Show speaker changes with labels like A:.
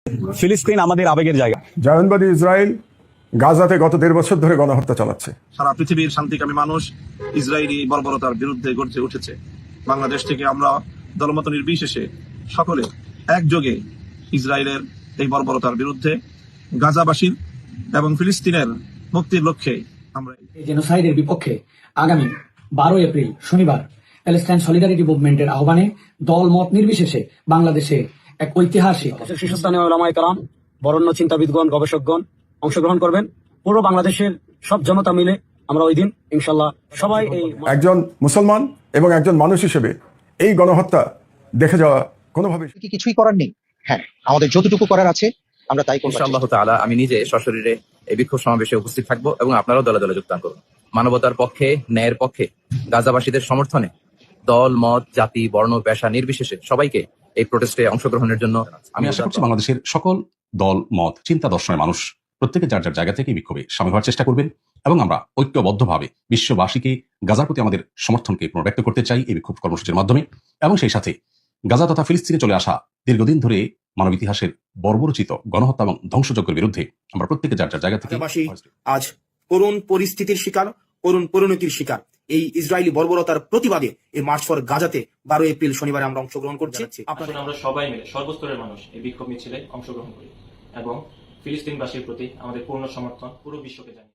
A: ফিলিস্তিন আমাদের আবেগের জায়গা।
B: জায়নবাদী ইসরায়েল গাজাতে গত 1.5 বছর ধরে গণহত্যা চালাচ্ছে।
C: সারা পৃথিবীর শান্তিকামী মানুষ ইসরায়েলি বর্বরতার বিরুদ্ধে গর্জে উঠেছে। বাংলাদেশ থেকে আমরা দলমত নির্বিশেষে সকলে একযোগে ইসরায়েলের এই বর্বরতার বিরুদ্ধে গাজাবাসীর এবং ফিলিস্তিনের মুক্তির লক্ষ্যে আমরা
D: এই জেনোসাইডের বিপক্ষে আগামী 12 এপ্রিল শনিবার প্যালেস্টাইন সলিডারিটি মুভমেন্টের আহ্বানে দল মত নির্বিশেষে বাংলাদেশে এক ঐতিহাসিক শীর্ষস্থানীয় ওলামায়ে কেরাম, বরেণ্য চিন্তাবিদগণ, গবেষকগণ অংশগ্রহণ করবেন। পুরো বাংলাদেশের সব জনতা মিলে আমরা ওই দিন ইনশাল্লাহ সবাই এই
B: একজন মুসলমান এবং একজন মানুষ হিসেবে এই গণহত্যা দেখে যাওয়া কোনোভাবে
E: কিছুই করার নেই। হ্যাঁ, আমাদের যতটুকু করার আছে আমরা তাই করব
F: ইনশাআল্লাহ তাআলা। আমি নিজে সশরীরে এই বিক্ষোভ সমাবেশে উপস্থিত থাকবো এবং আপনারাও দলে দলে যোগদান করুন। মানবতার পক্ষে, ন্যায়ের পক্ষে, গাজাবাসীদের সমর্থনে দল, মত, জাতি, বর্ণ, পেশা নির্বিশেষে সবাইকে এই প্রোটেস্টে অংশগ্রহণের জন্য
G: আমি আশা করছি বাংলাদেশের সকল দল, মত, চিন্তা দর্শনের মানুষ প্রত্যেকে যার যার জায়গা থেকে বিক্ষোভে সামিল হওয়ার চেষ্টা করবেন এবং আমরা ঐক্যবদ্ধভাবে বিশ্ববাসীকে গাজার প্রতি আমাদের সমর্থনকে পুনর্ব্যক্ত করতে চাই এই বিক্ষোভ কর্মসূচির মাধ্যমে। এবং সেই সাথে গাজা তথা ফিলিস্তিনে চলে আসা দীর্ঘদিন ধরে মানব ইতিহাসের বর্বরচিত গণহত্যা এবং ধ্বংসযজ্ঞের বিরুদ্ধে আমরা প্রত্যেকে যার যার জায়গা থেকে
H: আজ করুণ পরিস্থিতির শিকার, করুণ পরিণতির শিকার। এই ইসরায়েলি বর্বরতার প্রতিবাদে এই মার্চ ফর গাজাতে 12 এপ্রিল শনিবারে আমরা অংশগ্রহণ করছি।
I: আমরা সবাই মিলে সর্বস্তরের মানুষ এই বিক্ষোভ মিছিলে অংশগ্রহণ করি এবং ফিলিস্তিনবাসীর প্রতি আমাদের পূর্ণ সমর্থন পুরো বিশ্বকে জানাই।